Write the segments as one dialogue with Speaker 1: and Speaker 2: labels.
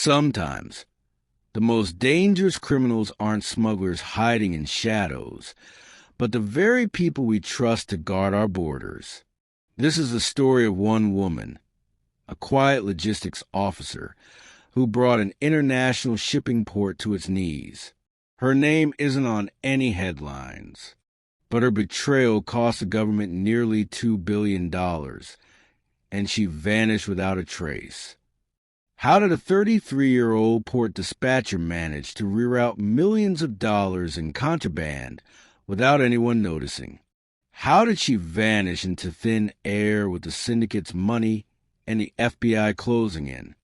Speaker 1: Sometimes, the most dangerous criminals aren't smugglers hiding in shadows, but the very people we trust to guard our borders. This is the story of one woman, a quiet logistics officer, who brought an international shipping port to its knees. Her name isn't on any headlines, but her betrayal cost the government nearly $2 billion, and she vanished without a trace. How did a 33-year-old port dispatcher manage to reroute millions of dollars in contraband without anyone noticing? How did she vanish into thin air with the syndicate's money and the FBI closing in?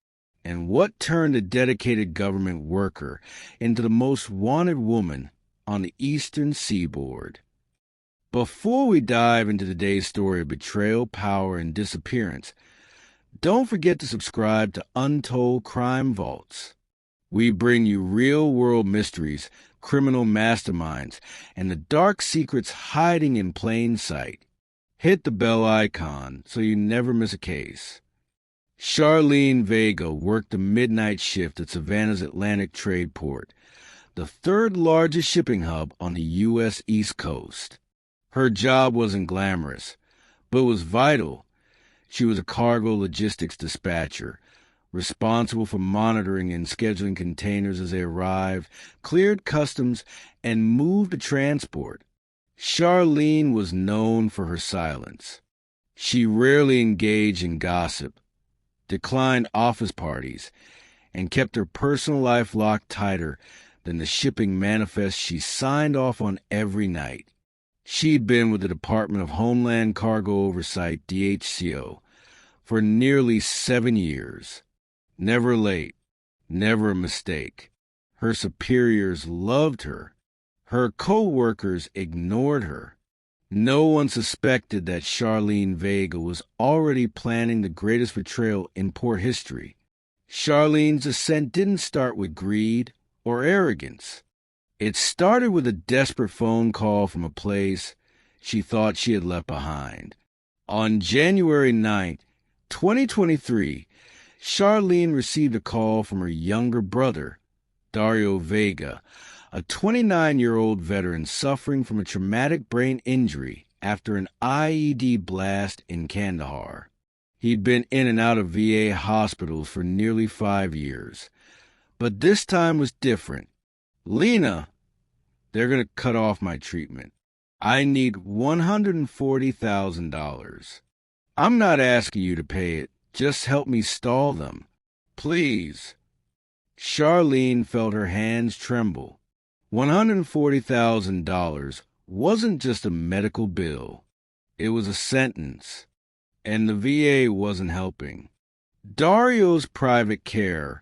Speaker 1: And what turned a dedicated government worker into the most wanted woman on the eastern seaboard? Before we dive into today's story of betrayal, power, and disappearance, don't forget to subscribe to Untold Crime Vaults. We bring you real-world mysteries, criminal masterminds, and the dark secrets hiding in plain sight. Hit the bell icon so you never miss a case. Charlene Vega worked the midnight shift at Savannah's Atlantic Trade Port, the third largest shipping hub on the U.S. East Coast. Her job wasn't glamorous, but was vital. She was a cargo logistics dispatcher, responsible for monitoring and scheduling containers as they arrived, cleared customs, and moved the transport. Charlene was known for her silence. She rarely engaged in gossip, declined office parties, and kept her personal life locked tighter than the shipping manifest she signed off on every night. She'd been with the Department of Homeland Cargo Oversight, DHCO, for nearly 7 years. Never late, never a mistake. Her superiors loved her. Her co-workers ignored her. No one suspected that Charlene Vega was already planning the greatest betrayal in port history. Charlene's ascent didn't start with greed or arrogance. It started with a desperate phone call from a place she thought she had left behind. On January 9th, 2023, Charlene received a call from her younger brother, Dario Vega, a 29-year-old veteran suffering from a traumatic brain injury after an IED blast in Kandahar. He'd been in and out of VA hospitals for nearly 5 years. But this time was different. Lena, they're going to cut off my treatment. I need $140,000. I'm not asking you to pay it. Just help me stall them. Please. Charlene felt her hands tremble. $140,000 wasn't just a medical bill. It was a sentence. And the VA wasn't helping. Dario's private care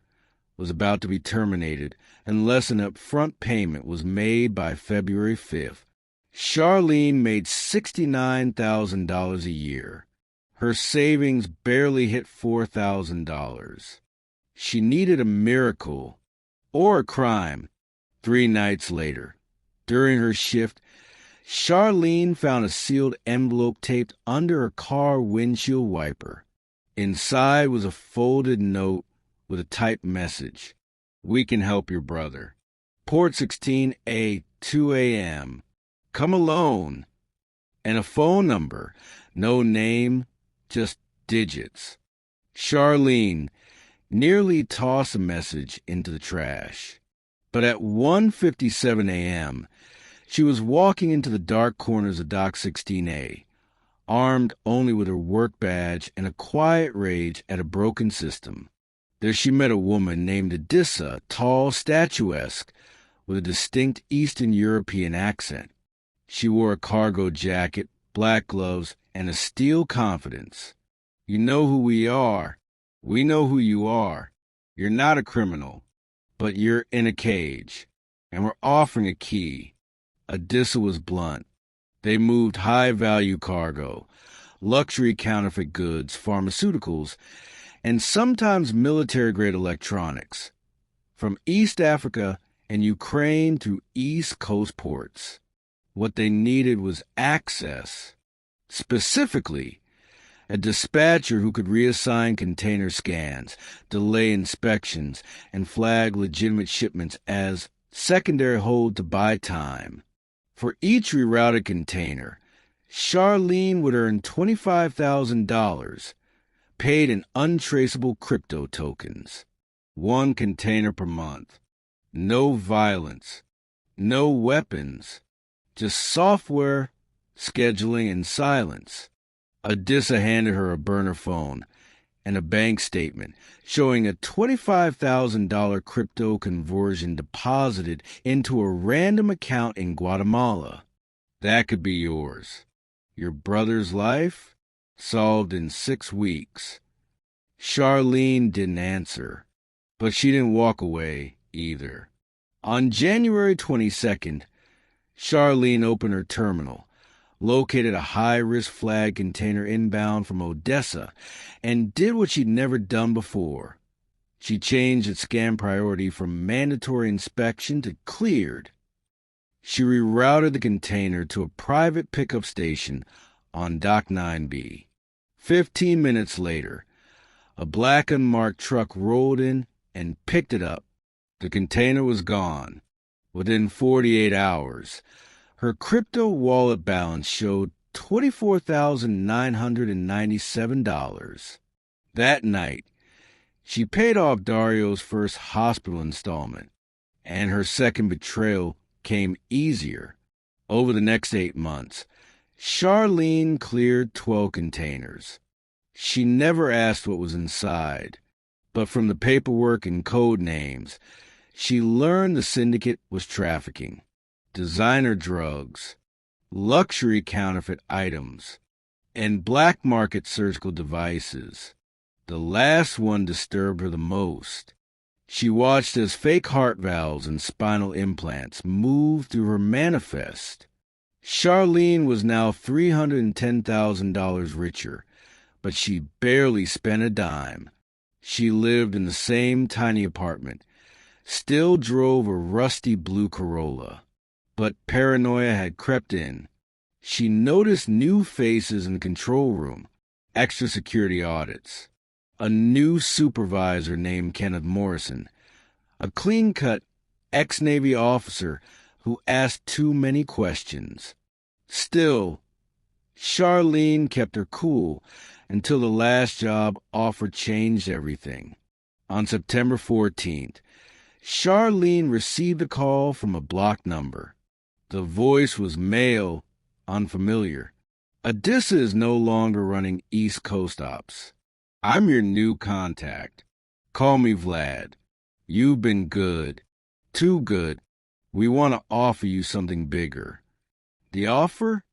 Speaker 1: was about to be terminated unless an upfront payment was made by February 5th. Charlene made $69,000 a year. Her savings barely hit $4,000. She needed a miracle or a crime. 3 nights later, during her shift, Charlene found a sealed envelope taped under her car windshield wiper. Inside was a folded note with a typed message. We can help your brother. Port 16A, 2 a.m. Come alone. And a phone number. No name, just digits. Charlene nearly tossed the message into the trash. But at 1:57 a.m., she was walking into the dark corners of Dock 16A, armed only with her work badge and a quiet rage at a broken system. There she met a woman named Adissa, tall, statuesque, with a distinct Eastern European accent. She wore a cargo jacket, black gloves, and a steel confidence. You know who we are. We know who you are. You're not a criminal, but you're in a cage, and we're offering a key. Adissa was blunt. They moved high-value cargo, luxury counterfeit goods, pharmaceuticals, and sometimes military-grade electronics, from East Africa and Ukraine through East Coast ports. What they needed was access. Specifically, a dispatcher who could reassign container scans, delay inspections, and flag legitimate shipments as secondary hold to buy time. For each rerouted container, Charlene would earn $25,000, paid in untraceable crypto tokens. 1 container per month. No violence. No weapons. Just software, scheduling, and silence. Odessa handed her a burner phone and a bank statement showing a $25,000 crypto conversion deposited into a random account in Guatemala. That could be yours. Your brother's life solved in 6 weeks. Charlene didn't answer, but she didn't walk away either. On January 22nd, Charlene opened her terminal, located a high-risk flag container inbound from Odessa, and did what she'd never done before. She changed its scan priority from mandatory inspection to cleared. She rerouted the container to a private pickup station on Dock 9B. 15 minutes later, a black unmarked truck rolled in and picked it up. The container was gone. Within 48 hours, her crypto wallet balance showed $24,997. That night, she paid off Dario's first hospital installment, and her second betrayal came easier. Over the next 8 months, Charlene cleared 12 containers. She never asked what was inside, but from the paperwork and code names, she learned the syndicate was trafficking designer drugs, luxury counterfeit items, and black market surgical devices. The last one disturbed her the most. She watched as fake heart valves and spinal implants moved through her manifest. Charlene was now $310,000 richer, but she barely spent a dime. She lived in the same tiny apartment, still drove a rusty blue Corolla. But paranoia had crept in. She noticed new faces in the control room, extra security audits, a new supervisor named Kenneth Morrison, a clean-cut ex-Navy officer who asked too many questions. Still, Charlene kept her cool until the last job offer changed everything. On September 14th, Charlene received a call from a blocked number. The voice was male, unfamiliar. Odessa is no longer running East Coast ops. I'm your new contact. Call me Vlad. You've been good. Too good. We want to offer you something bigger. The offer?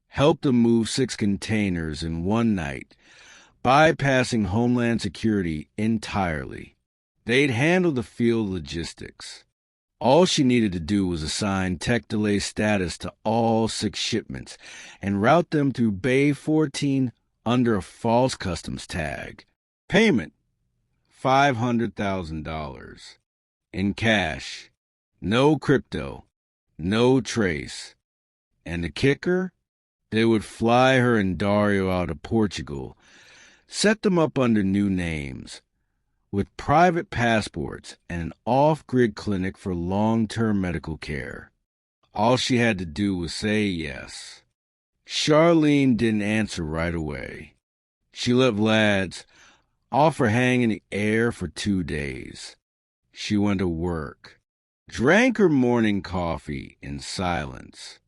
Speaker 1: Help them move 6 containers in one night, bypassing Homeland Security entirely. They'd handle the field logistics. All she needed to do was assign tech delay status to all 6 shipments and route them through Bay 14 under a false customs tag. Payment, $500,000. In cash. No crypto. No trace. And the kicker? They would fly her and Dario out of Portugal, set them up under new names, with private passports and an off-grid clinic for long-term medical care. All she had to do was say yes. Charlene didn't answer right away. She let Vlad's offer hang in the air for 2 days. She went to work, drank her morning coffee in silence,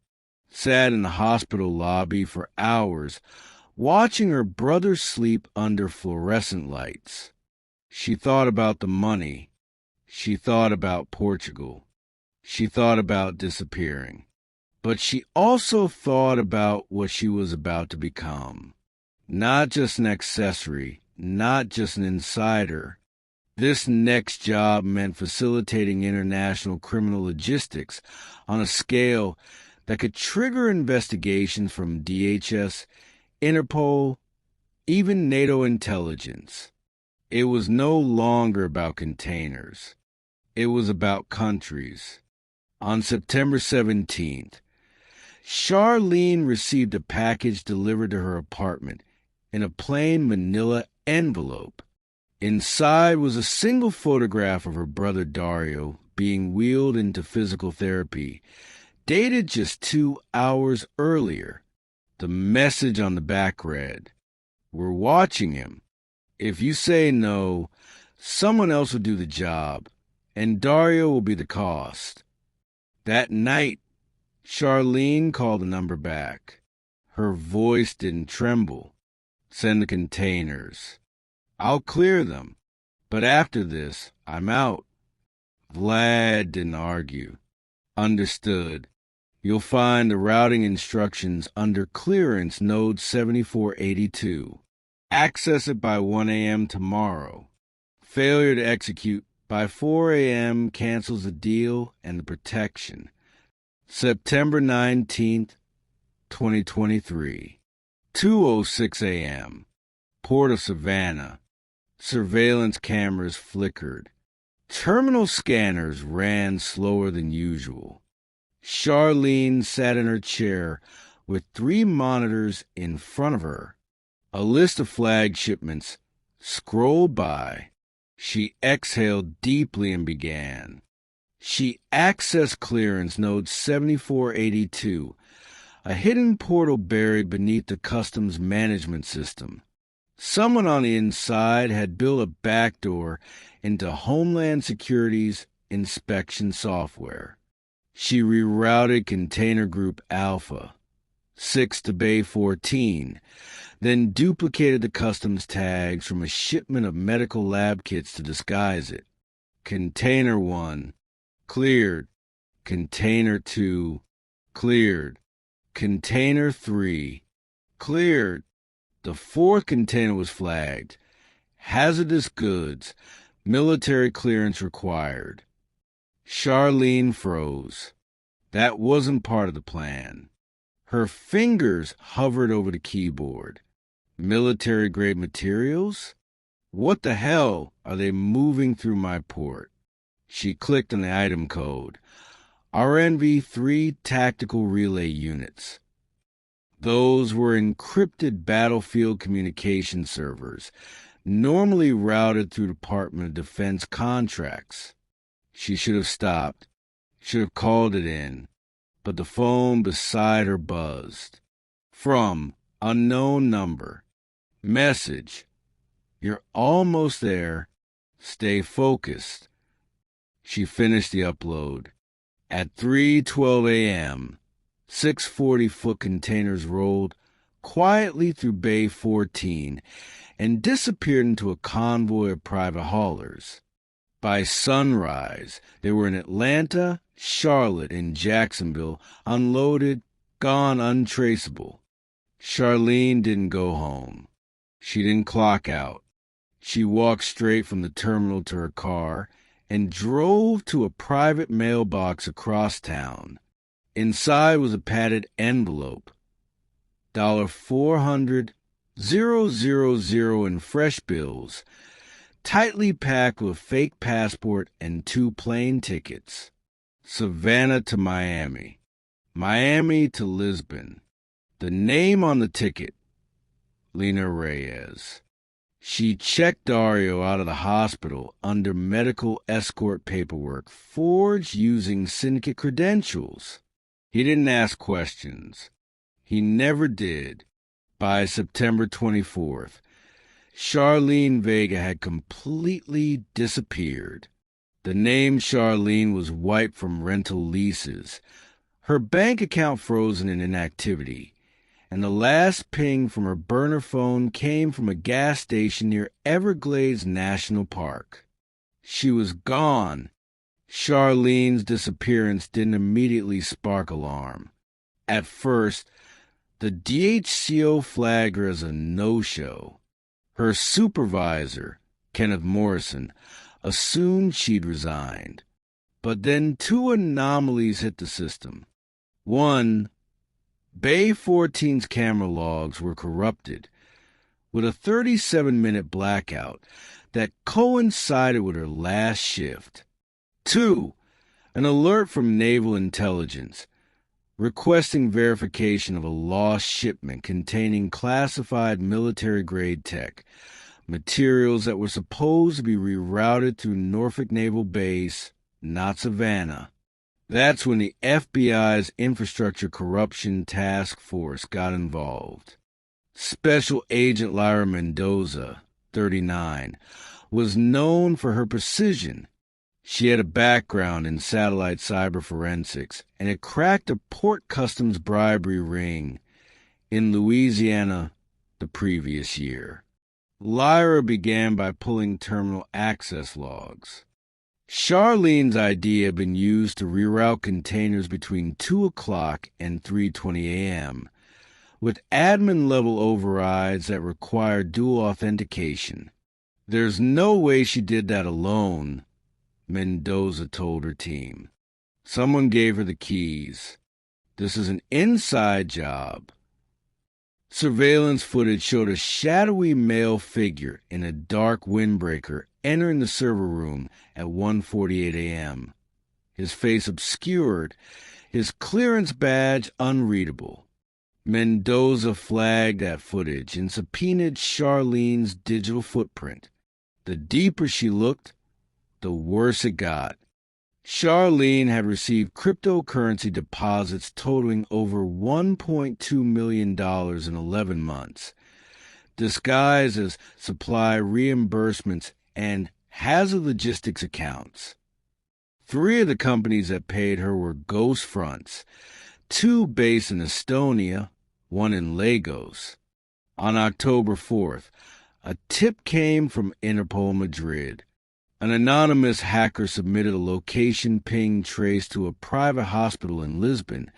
Speaker 1: sat in the hospital lobby for hours, watching her brother sleep under fluorescent lights. She thought about the money. She thought about Portugal. She thought about disappearing. But she also thought about what she was about to become. Not just an accessory, not just an insider. This next job meant facilitating international criminal logistics on a scale that could trigger investigations from DHS, Interpol, even NATO intelligence. It was no longer about containers. It was about countries. On September 17th, Charlene received a package delivered to her apartment in a plain manila envelope. Inside was a single photograph of her brother Dario being wheeled into physical therapy, dated just 2 hours earlier. The message on the back read, "We're watching him. If you say no, someone else will do the job, and Dario will be the cost." That night, Charlene called the number back. Her voice didn't tremble. "Send the containers. I'll clear them. But after this, I'm out." Vlad didn't argue. "Understood. You'll find the routing instructions under clearance node 7482. Access it by 1 a.m. tomorrow. Failure to execute by 4 a.m. cancels the deal and the protection. September 19th, 2023. 2:06 a.m. Port of Savannah. Surveillance cameras flickered. Terminal scanners ran slower than usual. Charlene sat in her chair with 3 monitors in front of her. A list of flag shipments scrolled by. She exhaled deeply and began. She accessed clearance node 7482, a hidden portal buried beneath the customs management system. Someone on the inside had built a backdoor into Homeland Security's inspection software. She rerouted Container Group Alpha 6 to Bay 14, then duplicated the customs tags from a shipment of medical lab kits to disguise it. Container 1, cleared. Container 2, cleared. Container 3, cleared. The 4th container was flagged. Hazardous goods. Military clearance required. Charlene froze. That wasn't part of the plan. Her fingers hovered over the keyboard. Military-grade materials? What the hell are they moving through my port? She clicked on the item code. RNV-3 tactical relay units. Those were encrypted battlefield communication servers, normally routed through Department of Defense contracts. She should have stopped, should have called it in, but the phone beside her buzzed. From unknown number. Message. You're almost there. Stay focused. She finished the upload. At 3:12 a.m., 6 40-foot containers rolled quietly through Bay 14 and disappeared into a convoy of private haulers. By sunrise, they were in Atlanta, Charlotte, and Jacksonville, unloaded, gone untraceable. Charlene didn't go home. She didn't clock out. She walked straight from the terminal to her car and drove to a private mailbox across town. Inside was a padded envelope. $400,000 in fresh bills, tightly packed with a fake passport and 2 plane tickets. Savannah to Miami. Miami to Lisbon. The name on the ticket, Lena Reyes. She checked Dario out of the hospital under medical escort paperwork forged using syndicate credentials. He didn't ask questions. He never did. By September 24th, Charlene Vega had completely disappeared. The name Charlene was wiped from rental leases, her bank account frozen in inactivity, and the last ping from her burner phone came from a gas station near Everglades National Park. She was gone. Charlene's disappearance didn't immediately spark alarm. At first, the DHCO flagged her as a no-show. Her supervisor, Kenneth Morrison, assumed she'd resigned. But then 2 anomalies hit the system. One, Bay 14's camera logs were corrupted, with a 37-minute blackout that coincided with her last shift. 2, an alert from Naval Intelligence requesting verification of a lost shipment containing classified military-grade tech, materials that were supposed to be rerouted through Norfolk Naval Base, not Savannah. That's when the FBI's Infrastructure Corruption Task Force got involved. Special Agent Lyra Mendoza, 39, was known for her precision. She had a background in satellite cyber forensics and had cracked a port customs bribery ring in Louisiana the previous year. Lyra began by pulling terminal access logs. Charlene's idea had been used to reroute containers between 2 o'clock and 3:20 a.m., with admin-level overrides that required dual authentication. There's no way she did that alone, Mendoza told her team. Someone gave her the keys. This is an inside job. Surveillance footage showed a shadowy male figure in a dark windbreaker entering the server room at 1:48 a.m., his face obscured, his clearance badge unreadable. Mendoza flagged that footage and subpoenaed Charlene's digital footprint. The deeper she looked, the worse it got. Charlene had received cryptocurrency deposits totaling over $1.2 million in 11 months, disguised as supply reimbursements and hazard logistics accounts. 3 of the companies that paid her were ghost fronts, 2 based in Estonia, 1 in Lagos. On October 4th, a tip came from Interpol Madrid. An anonymous hacker submitted a location ping traced to a private hospital in Lisbon,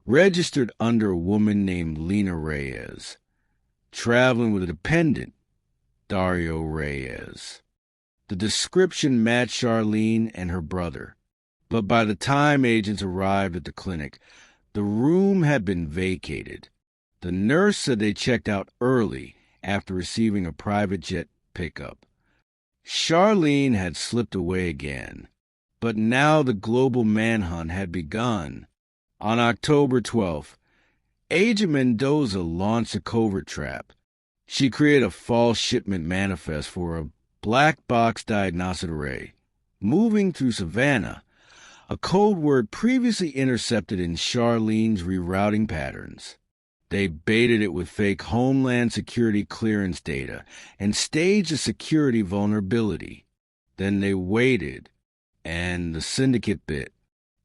Speaker 1: registered under a woman named Lena Reyes, traveling with a dependent, Dario Reyes. The description matched Charlene and her brother, but by the time agents arrived at the clinic, the room had been vacated. The nurse said they checked out early after receiving a private jet pickup. Charlene had slipped away again, but now the global manhunt had begun. On October 12th, Agent Mendoza launched a covert trap. She created a false shipment manifest for a black box diagnostic array, moving through Savannah, a code word previously intercepted in Charlene's rerouting patterns. They baited it with fake Homeland Security clearance data and staged a security vulnerability. Then they waited, and the syndicate bit.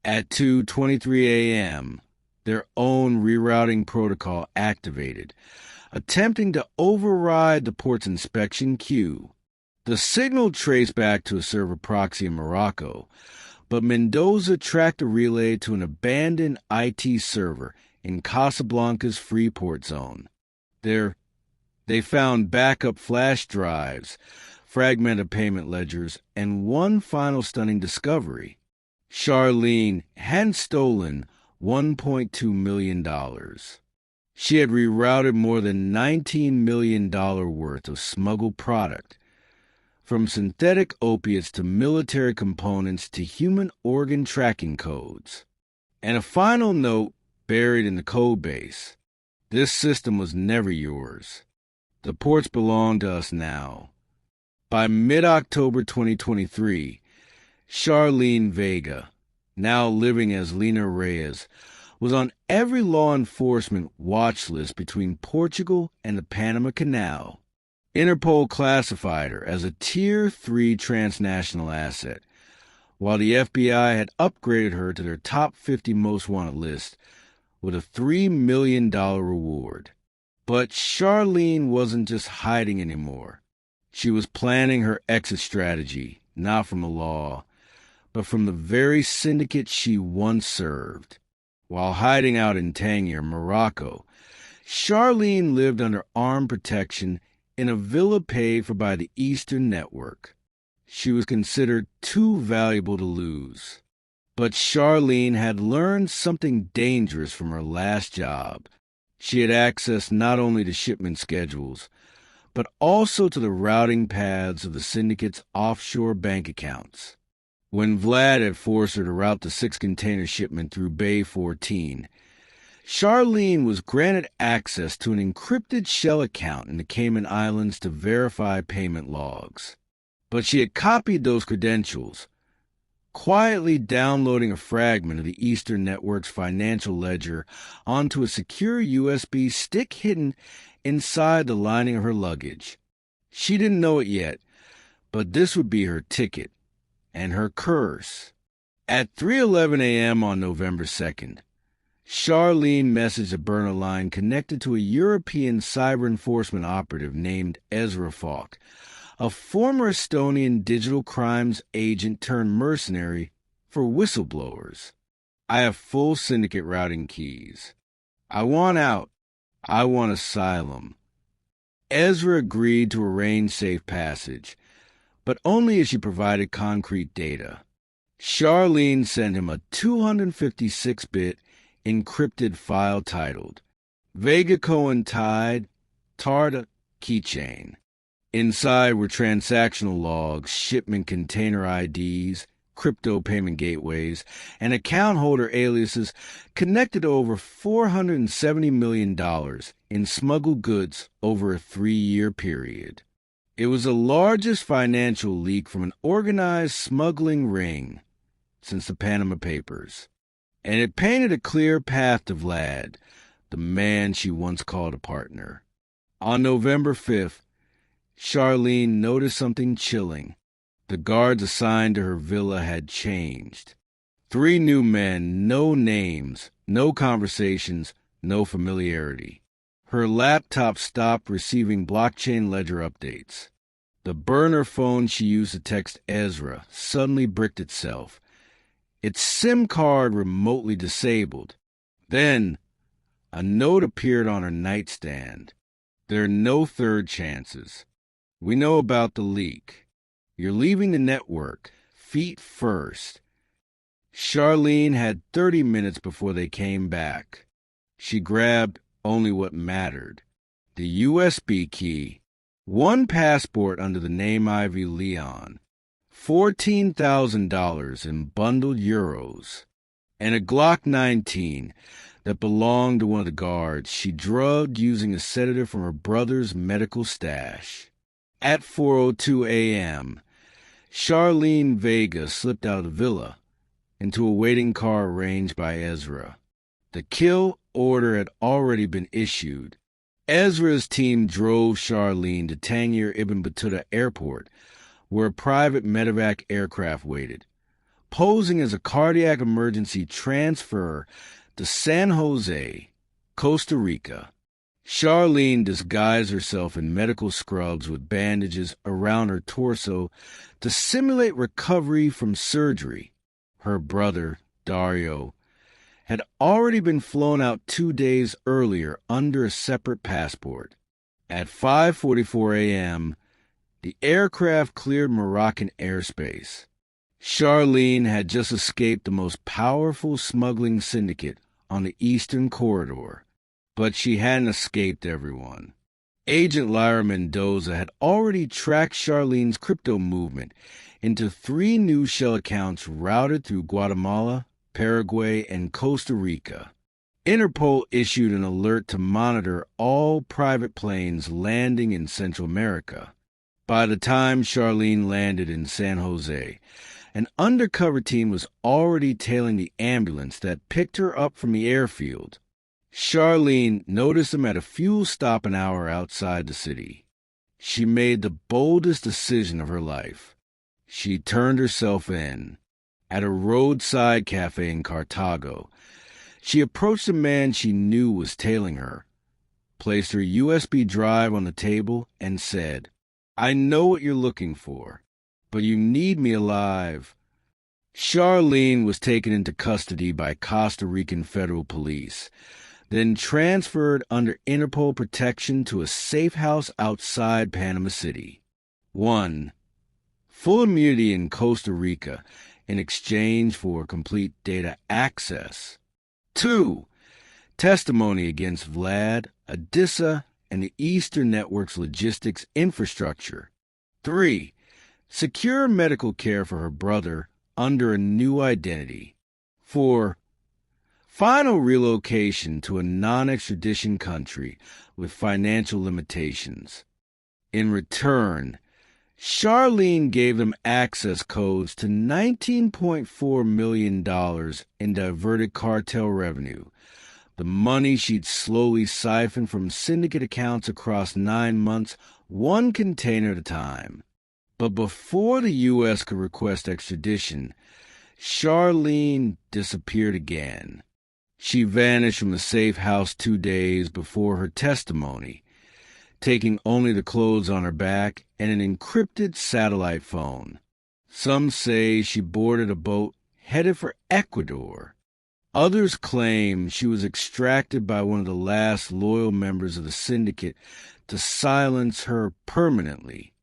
Speaker 1: At 2:23 a.m., their own rerouting protocol activated, attempting to override the port's inspection queue. The signal traced back to a server proxy in Morocco, but Mendoza tracked the relay to an abandoned IT server in Casablanca's Freeport zone. There, they found backup flash drives, fragmented payment ledgers, and one final stunning discovery. Charlene hadn't stolen $1.2 million. She had rerouted more than $19 million worth of smuggled product, from synthetic opiates to military components to human organ tracking codes. And a final note buried in the code base: this system was never yours. The ports belong to us now. By mid-October 2023, Charlene Vega, now living as Lena Reyes, was on every law enforcement watch list between Portugal and the Panama Canal. Interpol classified her as a Tier 3 transnational asset, while the FBI had upgraded her to their top 50 most wanted list with a $3 million reward. But Charlene wasn't just hiding anymore. She was planning her exit strategy, not from the law, but from the very syndicate she once served. While hiding out in Tangier, Morocco, Charlene lived under armed protection in a villa paid for by the Eastern Network. She was considered too valuable to lose. But Charlene had learned something dangerous from her last job. She had access not only to shipment schedules, but also to the routing paths of the syndicate's offshore bank accounts. When Vlad had forced her to route the 6-container shipment through Bay 14, Charlene was granted access to an encrypted shell account in the Cayman Islands to verify payment logs. But she had copied those credentials, quietly downloading a fragment of the Eastern Network's financial ledger onto a secure USB stick hidden inside the lining of her luggage. She didn't know it yet, but this would be her ticket and her curse. At 3:11 a.m. on November 2nd, Charlene messaged a burner line connected to a European cyber enforcement operative named Ezra Falk, a former Estonian digital crimes agent turned mercenary for whistleblowers. I have full syndicate routing keys. I want out. I want asylum. Ezra agreed to arrange safe passage, but only if she provided concrete data. Charlene sent him a 256-bit encrypted file titled Vega Cohen Tide Tarda Keychain. Inside were transactional logs, shipment container IDs, crypto payment gateways, and account holder aliases connected to over $470 million in smuggled goods over a 3-year period. It was the largest financial leak from an organized smuggling ring since the Panama Papers, and it painted a clear path to Vlad, the man she once called a partner. On November 5th, Charlene noticed something chilling. The guards assigned to her villa had changed. 3 new men, no names, no conversations, no familiarity. Her laptop stopped receiving blockchain ledger updates. The burner phone she used to text Ezra suddenly bricked itself, its SIM card remotely disabled. Then, a note appeared on her nightstand. There are no third chances. We know about the leak. You're leaving the network, feet first. Charlene had 30 minutes before they came back. She grabbed only what mattered. The USB key, 1 passport under the name Ivy Leon, $14,000 in bundled euros, and a Glock 19 that belonged to one of the guards she drugged using a sedative from her brother's medical stash. At 4:02 a.m., Charlene Vega slipped out of the villa into a waiting car arranged by Ezra. The kill order had already been issued. Ezra's team drove Charlene to Tangier Ibn Battuta Airport, where a private medevac aircraft waited, posing as a cardiac emergency transfer to San Jose, Costa Rica. Charlene disguised herself in medical scrubs with bandages around her torso to simulate recovery from surgery. Her brother, Dario, had already been flown out 2 days earlier under a separate passport. At 5:44 a.m., the aircraft cleared Moroccan airspace. Charlene had just escaped the most powerful smuggling syndicate on the Eastern Corridor, but she hadn't escaped everyone. Agent Lyra Mendoza had already tracked Charlene's crypto movement into 3 new shell accounts routed through Guatemala, Paraguay, and Costa Rica. Interpol issued an alert to monitor all private planes landing in Central America. By the time Charlene landed in San Jose, an undercover team was already tailing the ambulance that picked her up from the airfield. Charlene noticed them at a fuel stop an hour outside the city. She made the boldest decision of her life. She turned herself in. At a roadside cafe in Cartago, she approached a man she knew was tailing her, placed her USB drive on the table, and said, "I know what you're looking for, but you need me alive." Charlene was taken into custody by Costa Rican federal police, then transferred under Interpol protection to a safe house outside Panama City. 1. Full immunity in Costa Rica in exchange for complete data access. 2. Testimony against Vlad, Odessa, and the Eastern Network's logistics infrastructure. 3. Secure medical care for her brother under a new identity. 4. Final relocation to a non-extradition country with financial limitations. In return, Charlene gave them access codes to $19.4 million in diverted cartel revenue, the money she'd slowly siphoned from syndicate accounts across 9 months, one container at a time. But before the U.S. could request extradition, Charlene disappeared again. She vanished from the safe house 2 days before her testimony, taking only the clothes on her back and an encrypted satellite phone. Some say she boarded a boat headed for Ecuador. Others claim she was extracted by one of the last loyal members of the syndicate to silence her permanently.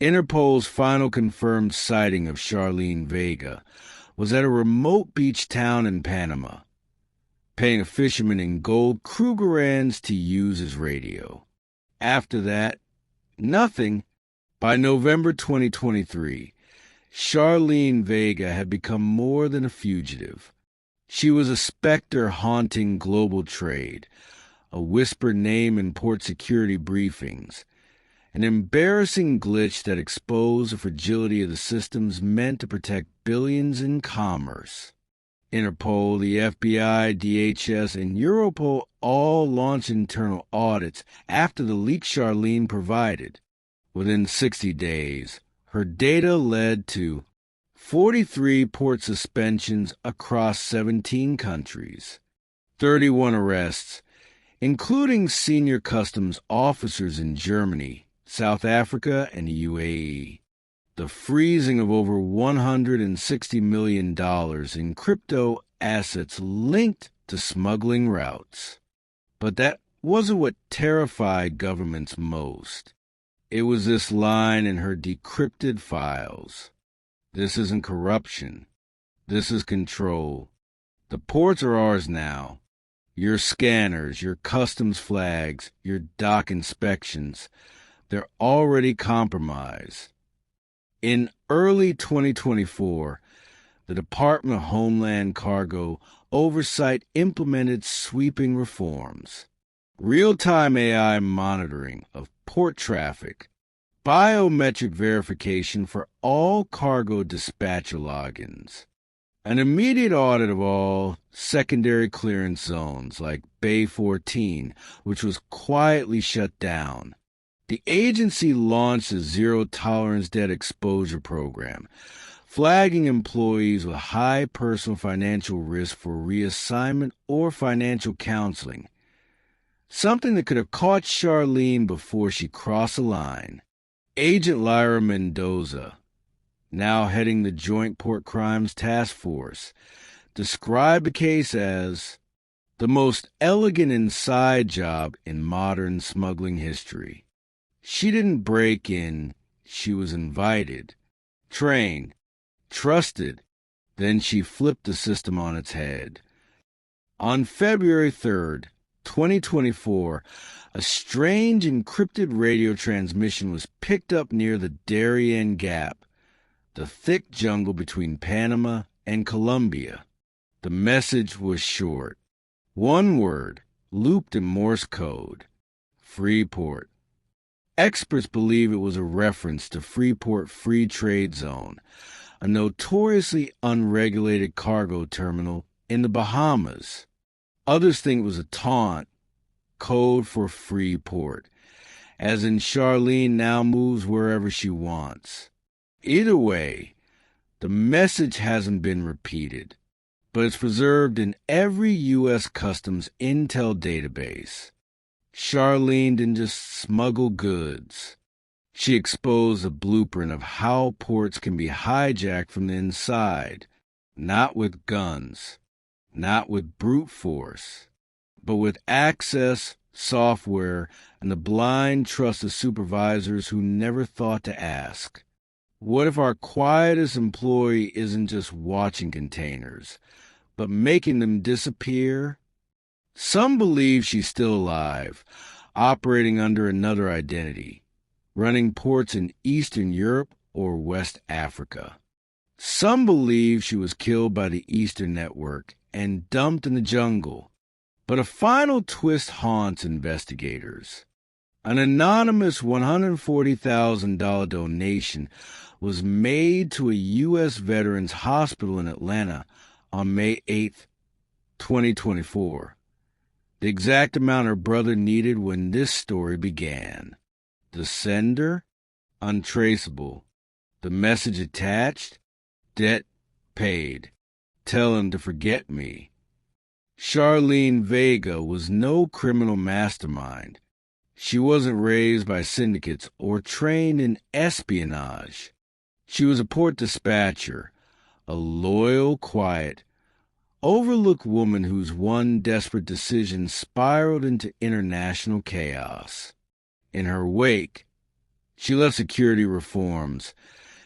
Speaker 1: Interpol's final confirmed sighting of Charlene Vega was at a remote beach town in Panama, paying a fisherman in gold Krugerrands to use his radio. After that, nothing. By November 2023, Charlene Vega had become more than a fugitive. She was a specter haunting global trade, a whispered name in port security briefings, an embarrassing glitch that exposed the fragility of the systems meant to protect billions in commerce. Interpol, the FBI, DHS, and Europol all launched internal audits after the leak Charlene provided. Within 60 days, her data led to 43 port suspensions across 17 countries, 31 arrests, including senior customs officers in Germany, South Africa, and the UAE. The freezing of over $160 million in crypto assets linked to smuggling routes. But that wasn't what terrified governments most. It was this line in her decrypted files. This isn't corruption. This is control. The ports are ours now. Your scanners, your customs flags, your dock inspections, they're already compromised. In early 2024, the Department of Homeland Cargo Oversight implemented sweeping reforms. Real-time AI monitoring of port traffic, biometric verification for all cargo dispatcher logins, an immediate audit of all secondary clearance zones like Bay 14, which was quietly shut down. The agency launched a zero-tolerance debt exposure program, flagging employees with high personal financial risk for reassignment or financial counseling, something that could have caught Charlene before she crossed the line. Agent Lyra Mendoza, now heading the Joint Port Crimes Task Force, described the case as the most elegant inside job in modern smuggling history. She didn't break in, she was invited, trained, trusted, then she flipped the system on its head. On February 3rd, 2024, a strange encrypted radio transmission was picked up near the Darien Gap, the thick jungle between Panama and Colombia. The message was short. One word, looped in Morse code: Freeport. Experts believe it was a reference to Freeport Free Trade Zone, a notoriously unregulated cargo terminal in the Bahamas. Others think it was a taunt, code for Freeport, as in Charlene now moves wherever she wants. Either way, the message hasn't been repeated, but it's preserved in every U.S. Customs intel database. Charlene didn't just smuggle goods. She exposed a blueprint of how ports can be hijacked from the inside, not with guns, not with brute force, but with access, software, and the blind trust of supervisors who never thought to ask. What if our quietest employee isn't just watching containers, but making them disappear? Some believe she's still alive, operating under another identity, running ports in Eastern Europe or West Africa. Some believe she was killed by the Eastern Network and dumped in the jungle. But a final twist haunts investigators. An anonymous $140,000 donation was made to a U.S. Veterans Hospital in Atlanta on May 8, 2024. The exact amount her brother needed when this story began. The sender? Untraceable. The message attached? Debt paid. Tell him to forget me. Charlene Vega was no criminal mastermind. She wasn't raised by syndicates or trained in espionage. She was a port dispatcher, a loyal, quiet, overlooked woman whose one desperate decision spiraled into international chaos. In her wake, she left security reforms,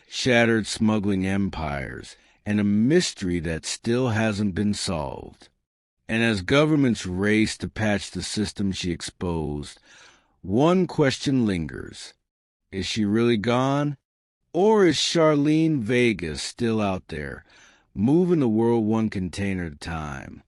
Speaker 1: shattered smuggling empires, and a mystery that still hasn't been solved. And as governments race to patch the system she exposed, one question lingers. Is she really gone? Or is Charlene Vega still out there, moving the world one container at a time?